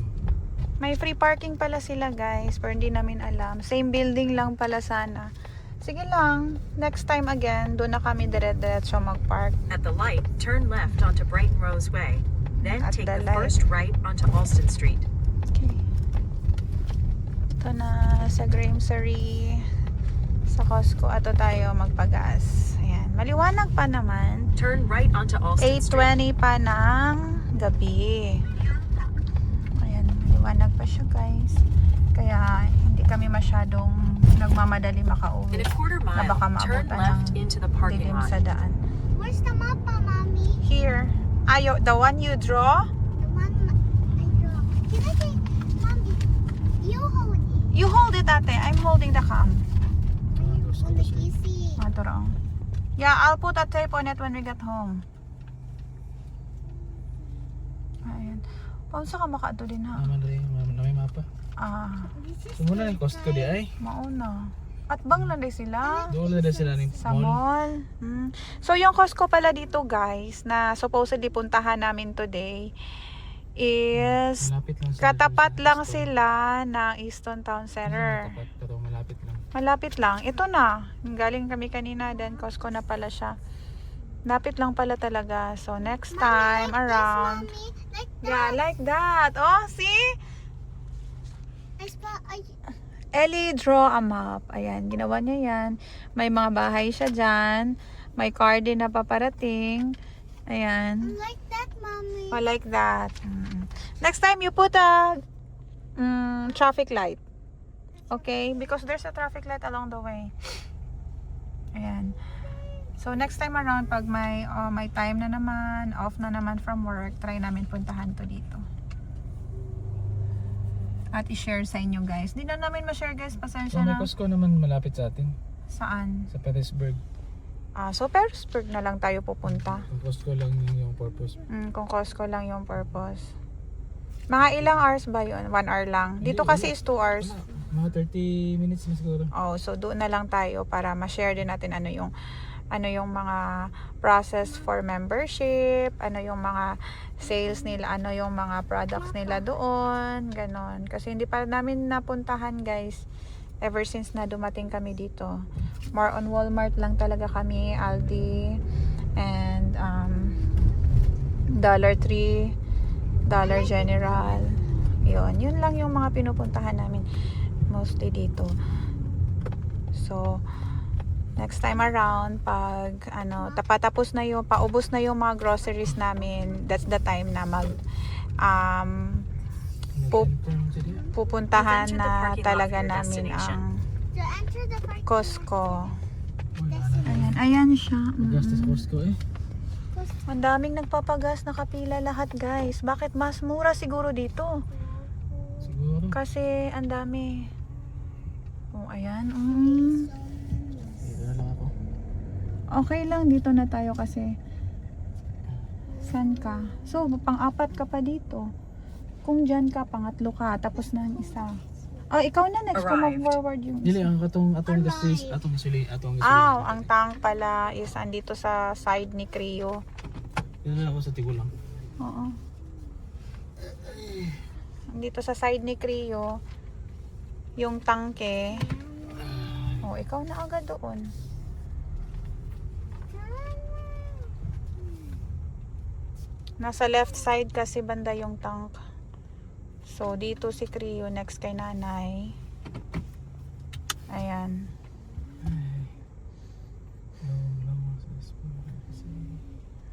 May free parking pala sila, guys, pero hindi namin alam. Same building lang pala sana. Sige lang, next time again, doon na kami dire-diretso mag-park. At the light, turn left onto Brighton Rose Way, then At take the the light. first right onto Alston Street. Okay. Ito na sa grocery, sa Costco, ato tayo magpagas. Ayan, maliwanag pa naman. Turn right onto Alston Street. 8:20 pa ng gabi. Ayan, maliwanag pa siya, guys. Kaya hindi kami masyadong nagmamadali In makauwi. a quarter Na mile, baka turn maabutan left ng into the parking dilim lot. sa daan. Where's the mapa, Mommy? Here. The one you draw? The one I draw. Can I take, Mommy? You hold You hold it, ate. I'm holding the cam. On the easy. Maturong. Yeah, I'll put a tape on it when we get home. Ayan. Paunsa ka makaado din ha? Naman rin, may mapa. This is So muna yung Costco di ay. Mauna. At bang landay sila? Doon na sila ng Sa mall. mall. So, yung Costco pala dito, guys, na supposedly puntahan namin today, is Malapit lang sila. katapat sa lang Costco. sila ng Easton Town Center. Katapat, katong malapit lang. Malapit lang. Ito na. Galing kami kanina, then Costco na pala siya. Lapit lang pala talaga. So, next time around. Mommy, like that. Yeah, like that. Oh, see? Ellie, draw a map. Ayan, ginawa niya yan. May mga bahay siya dyan. May car din na paparating. Ayan. Like that, mommy. Oh, like that. Next time, you put a traffic light. Okay? Because there's a traffic light along the way. Ayan. So, next time around, pag may time na naman, off na naman from work, try namin puntahan to dito. At i-share sa inyo, guys. Di na namin ma-share, guys. Pasensya So may na. Costco naman malapit sa atin. Saan? Sa Petersburg. So, Petersburg na lang tayo pupunta. Kung Costco lang yung purpose. Kung Costco lang yung purpose. Mga ilang hours ba yun? 1 hour lang. Dito Hindi, kasi is 2 hours. Mga 30 minutes na siguro. Oh, so doon na lang tayo para ma-share din natin ano yung mga process for membership, ano yung mga sales nila, ano yung mga products nila doon, ganon. Kasi hindi pa namin napuntahan, guys, ever since na dumating kami dito. More on Walmart lang talaga kami, Aldi, and Dollar Tree, Dollar General. Yun lang yung mga pinupuntahan namin mostly dito. So, next time around, pag tapatapos na yung, paubos na yung mga groceries namin, that's the time na pupuntahan na talaga namin ang To enter the parking Costco. Ayan siya. Gastos Costco eh. Ang daming nagpapagas, nakapila lahat, guys. Bakit mas mura siguro dito? Siguro. Kasi ang dami. Oh, ayan. Dito na lang ako. Okay lang, dito na tayo kasi. San ka? So, pang-apat ka pa dito. Kung dyan ka, pangatlo ka, tapos na ang isa. Oh, ikaw na next kung mag-forward yung Dili isa. ang atong gastos, atong gasolina. Ang tank pala is andito sa side ni Creo. Dito na lang ako sa Tigulang. Oo. Andito sa side ni Creo, yung tangke. Oh, ikaw na agad doon. Nasa left side kasi banda yung tank. So, dito si Creo, next kay nanay. Ayan.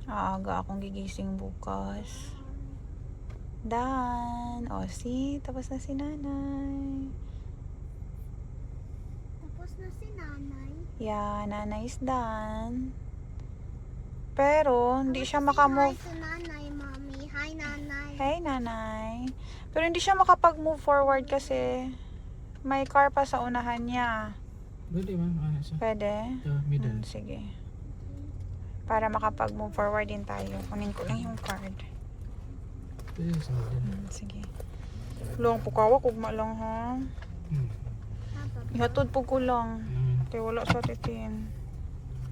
Aaga akong gigising bukas. Dan. O, see? Tapos na si nanay. Tapos na si nanay. Yeah, nanay is done. Pero, hindi siya makamove. Hi to nanay, mommy. Hi, nanay. Hey, nanay. Pero hindi siya makapag-move forward kasi may car pa sa unahan niya. Pwede man, ano siya? Pwede? Sa middle. Sige. Para makapag-move forward din tayo. Kunin ko lang yung card. Pwede sa middle. Sige. Long pukawa, kugma lang ha. Ihatod po ko lang. Kaya wala sa titin.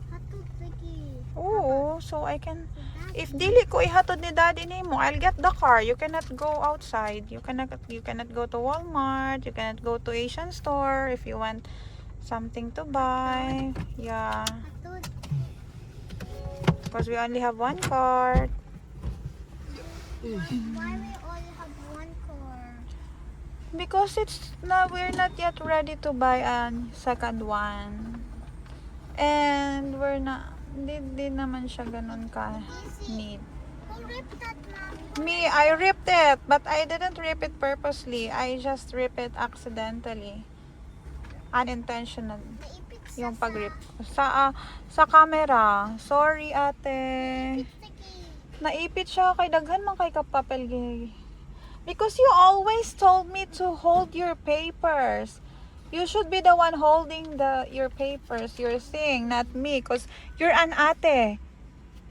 Hatod lagi. Oo, so I can... If dili ko ihatod ni daddy nimo, I'll get the car. You cannot go outside. You cannot go to Walmart. You cannot go to Asian store if you want something to buy. Yeah. Hatod. Because we only have one car. Why we only have one car? Because we're not yet ready to buy a second one. And we're not, di naman siya ganun ka need. Who ripped that, mommy? Me, I ripped it, but I didn't rip it purposely. I just ripped it accidentally. Unintentional. Naipit sa Yung pag-rip. Sa camera. Sorry, ate. sticky. Naipit siya kay daghan man kay kapapel. Because you always told me to hold your papers. You should be the one holding your papers, your thing, not me. Because you're an ate.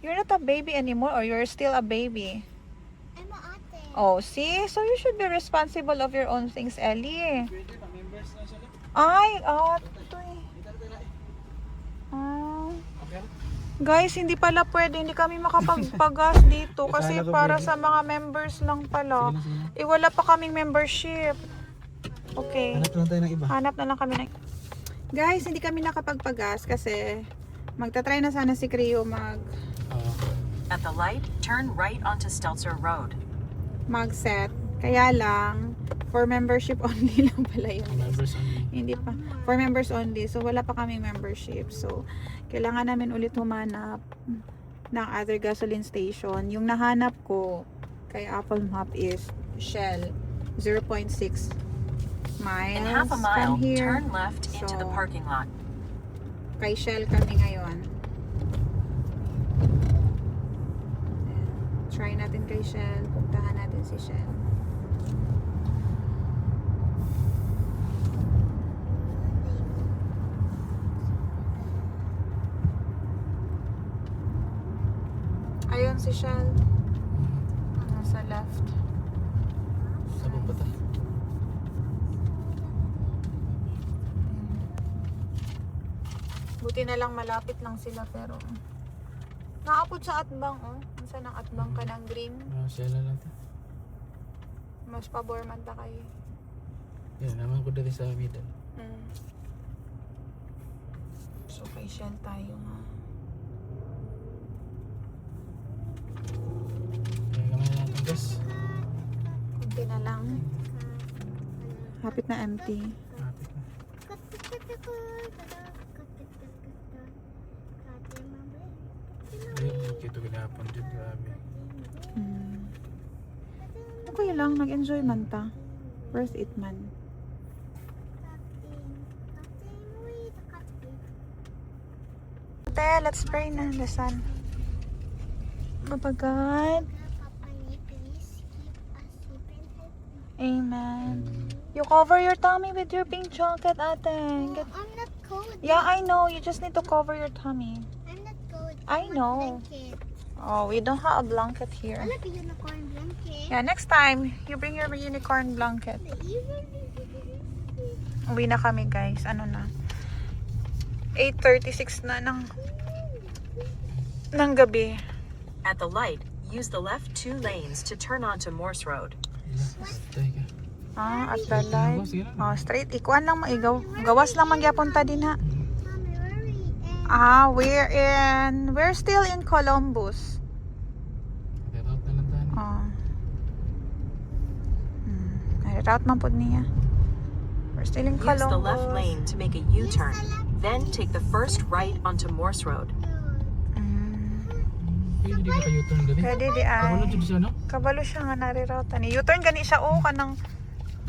You're not a baby anymore, or you're still a baby. I'm a ate. Oh, see? So you should be responsible of your own things, Ellie. Ay, ate. Guys, hindi pala pwede. Hindi kami makapagpagas dito. Kasi para sa mga members lang pala. Eh, wala pa kaming membership. Okay. Hanap lang tayo ng iba. Hanap na lang kami ng... Guys, hindi kami nakapagpagas kasi magta-try na sana si Creo At the light, turn right onto Stelzer Road. mag-set. Kaya lang, for membership only lang pala yun. Members only. Hindi pa. For members only. So, wala pa kaming membership. So, kailangan namin ulit humanap ng other gasoline station. Yung nahanap ko kay Apple Map is Shell. 0.6 miles In half a mile, from here. turn left into the So, parking lot. kay Shell kami ngayon. Try natin kay Shell. Puntahan natin si Shell. Ayun si Shell. Nasa left. Sabog pa tayo. Buti na lang malapit lang sila pero naapod sa atbang oh. Saan ang atbang ka ng green? Siya lang natin. Mas pabor man ta kay. Yan, naman ko dito sa middle. So kay Shell tayo ha. Kaya kami natin guys. Kunti na lang. Hapit na empty. Kapit na. Ayun, nakita ko gahapon din. Grabe. Okay lang, nag-enjoy man ta. Worth it man. Ate, let's pray na. Dasan. Papa God. Amen. You cover your tummy with your pink chocolate, ate. Get... I'm not cold. Yeah, I know. You just need to cover your tummy. I'm not cold. I know. Blanket. Oh, we don't have a blanket here. I love a unicorn blanket. Yeah, next time, you bring your unicorn blanket. Uwi na kami, guys. Ano na? 8:36 na ng gabi. At the light, use the left 2 lanes to turn onto Morse Road. Teka. Ah, at the light. Oh, straight. Ikuan lang maigaw. Gawas lang magyapon ta din ha. Mommy, where are we at? We're still in Columbus. Reroute na lang tayo. Oh. Route man pod niya. We're still in Use Columbus. the left lane to make a U-turn. Then take the first right onto Morse Road. Pwede di ka kayo-turn dali. Pwede di ay. Wala dyan siya, no? Kabalo siya nga nare-route ni. U-turn gani siya oh kanang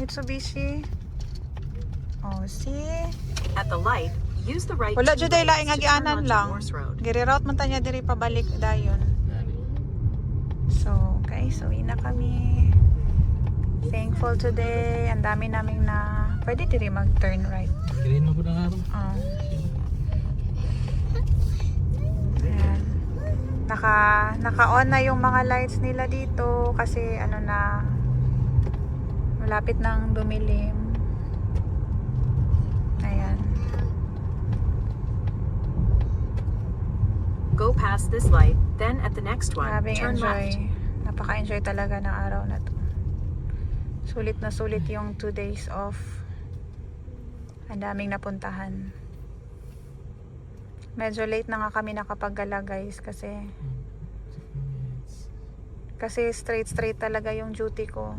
Mitsubishi. Oh, see? At the light, use the right Wala 2 jud ay laing lanes to turn agianan onto lang. Morse Road. Gire-route man ta niya diri pabalik dayon. So, guys, uwi na kami. Thankful today. Ang dami naming na pwede diri mag-turn right. Green mo po ng araw. Ayan. Naka-on na yung mga lights nila dito kasi ano na malapit nang dumilim. Ayan. Go past this light, then at the next one, Grabing turn left. enjoy. Napaka-enjoy talaga ng araw na to. Sulit na sulit yung 2 days off. Ang daming napuntahan. Medyo late na nga kami nakapaggala guys kasi straight talaga yung duty ko.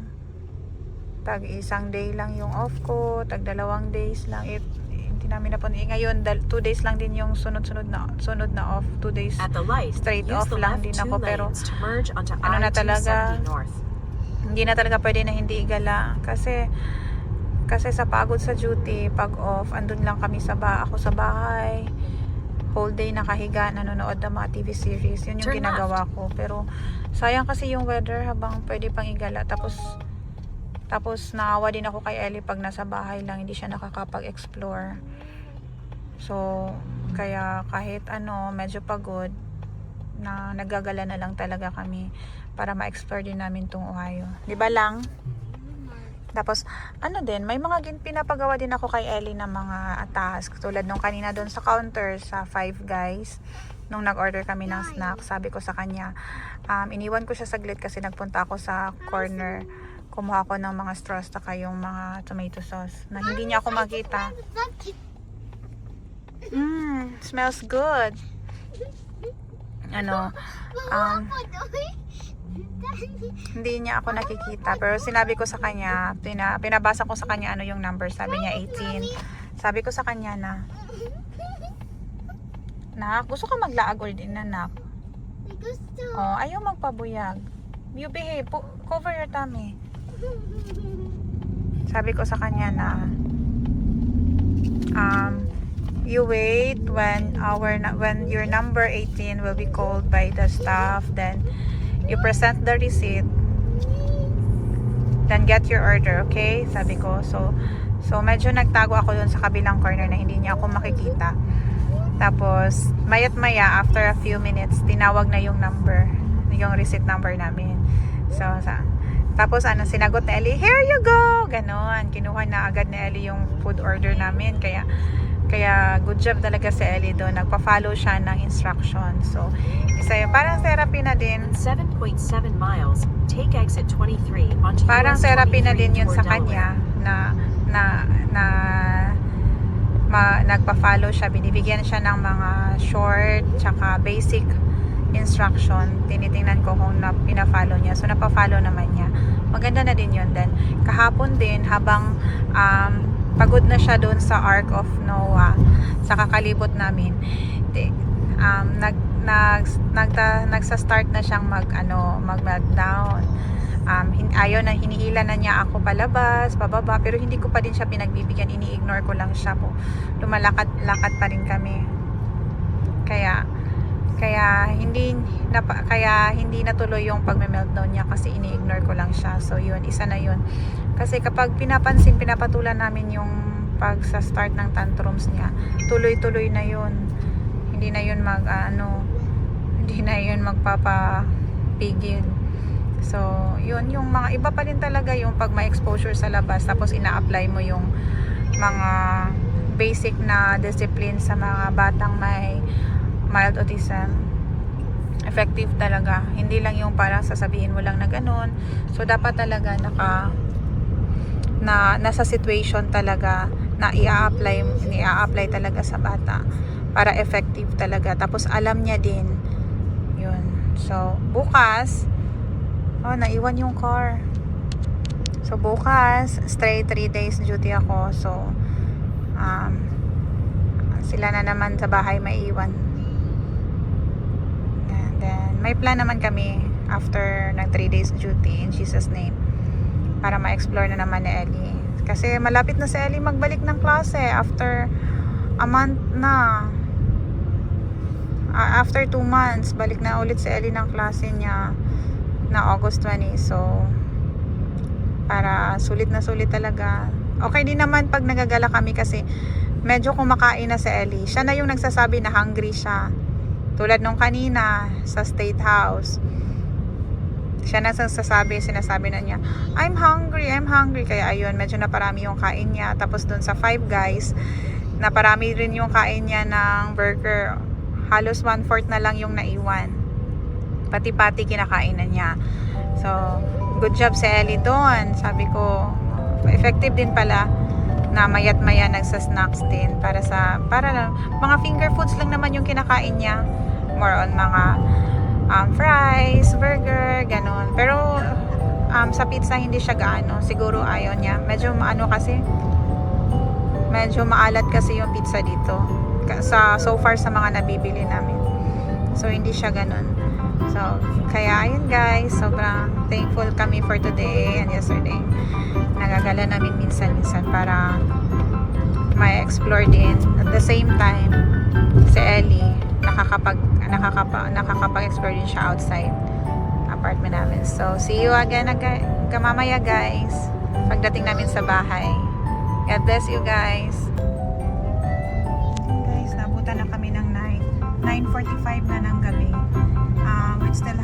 Tag isang day lang yung off ko, tag 2 days lang. Hindi namin napunta. Ngayon 2 days lang din yung sunod na off. 2 days At the light, straight use off the lang left din 2 ako pero lanes to merge onto ano na talaga, I-270 North. hindi na talaga pwede na hindi igala kasi sa pagod sa duty pag off andun lang kami ako sa bahay whole day nakahiga nanonood ng mga TV series yun yung Turn ginagawa ko pero sayang kasi yung weather habang pwede pang igala tapos Tapos naawa din ako kay Ellie pag nasa bahay lang, hindi siya nakakapag-explore. So, kaya kahit medyo pagod, na nagagala na lang talaga kami para ma-explore din namin tong Ohio. Di ba lang? Tapos, may mga pinapagawa din ako kay Ellie na mga task. Tulad nung kanina doon sa counter sa Five Guys, nung nag-order kami ng snack, sabi ko sa kanya, iniwan ko siya saglit kasi nagpunta ako sa corner. Kumuha ko ng mga straws taka yung mga tomato sauce na hindi niya ako makita. Smells good. Hindi niya ako nakikita, pero sinabi ko sa kanya, pinabasa ko sa kanya yung number, sabi niya 18. Sabi ko sa kanya na gusto ka maglaag or din, anak? Oh, ayaw magpabuyag. You behave, cover your tummy. Sabi ko sa kanya na you wait when your number 18 will be called by the staff, then you present the receipt, then get your order, okay? Sabi ko. So medyo nagtago ako dun sa kabilang corner na hindi niya ako makikita. Tapos mayat maya, after a few minutes, tinawag na yung number, yung receipt number namin. Tapos sinagot ni Ellie, here you go, ganon. Kinuha na agad ni Ellie yung food order namin. Kaya good job talaga si Ellie doon. Nagpa-follow siya ng instruction. So, isa yun. Parang therapy na din. 7.7 miles, take exit 23 onto Parang US therapy na 23 din yun toward sa kanya nagpa-follow siya. Binibigyan siya ng mga short tsaka basic instruction. Tinitingnan ko kung pina-follow niya. So, napa-follow naman niya. Maganda na din yun. Then, kahapon din, habang pagod na siya doon sa Ark of Noah sa kakalibot namin, nagsa-start na siyang mag-meltdown. Ayaw na, hinihila na niya ako palabas, pababa, pero hindi ko pa din siya pinagbibigyan, ini-ignore ko lang siya po. Lumalakad-lakad pa rin kami. Kaya hindi natuloy yung pagme-meltdown niya kasi ini-ignore ko lang siya. So yun, isa na yun. Kasi kapag pinapatulan namin yung pag-start ng tantrums niya, tuloy-tuloy na yun. Hindi na yun magpapapigil. So, yun, yung mga iba pa rin talaga yung pag may exposure sa labas, tapos ina-apply mo yung mga basic na discipline sa mga batang may mild autism. Effective talaga. Hindi lang yung parang sasabihin mo lang na ganun. So, dapat talaga nasa situation talaga na i-apply talaga sa bata para effective talaga. Tapos alam niya din yun. So bukas naiwan yung car. So bukas straight 3 days duty ako. So sila na naman sa bahay maiiwan. And then may plan naman kami after ng 3 days duty, in Jesus name, para ma-explore na naman ni Ellie. Kasi malapit na si Ellie magbalik ng klase after a month na. After 2 months, balik na ulit si Ellie ng klase niya na August 20. So, para sulit na sulit talaga. Okay din naman pag nagagala kami kasi medyo kumakain na si Ellie. Siya na yung nagsasabi na hungry siya. Tulad nung kanina sa State House. Siya na sinasabi na niya, I'm hungry. Kaya ayun, medyo naparami yung kain niya. Tapos dun sa Five Guys, naparami rin yung kain niya ng burger. Halos 1/4 na lang yung naiwan. Pati-pati kinakain na niya. So, good job si Ellie doon. Sabi ko, effective din pala na mayat maya nagsa-snacks din para lang, mga finger foods lang naman yung kinakain niya. More on mga fries, burger, ganon. Pero sa pizza hindi siya gaano. Siguro ayaw niya. Medyo maalat kasi yung pizza dito. So far sa mga nabibili namin. So hindi siya ganon. So kaya ayun guys, sobrang thankful kami for today and yesterday. Nagagala namin minsan-minsan para ma-explore din. At the same time, si Ellie nakakapag-explore din siya outside apartment namin. So, see you again mamaya guys. pagdating namin sa bahay. God bless you guys. Guys, nabutan na kami ng night. 9:45 na ng gabi. We still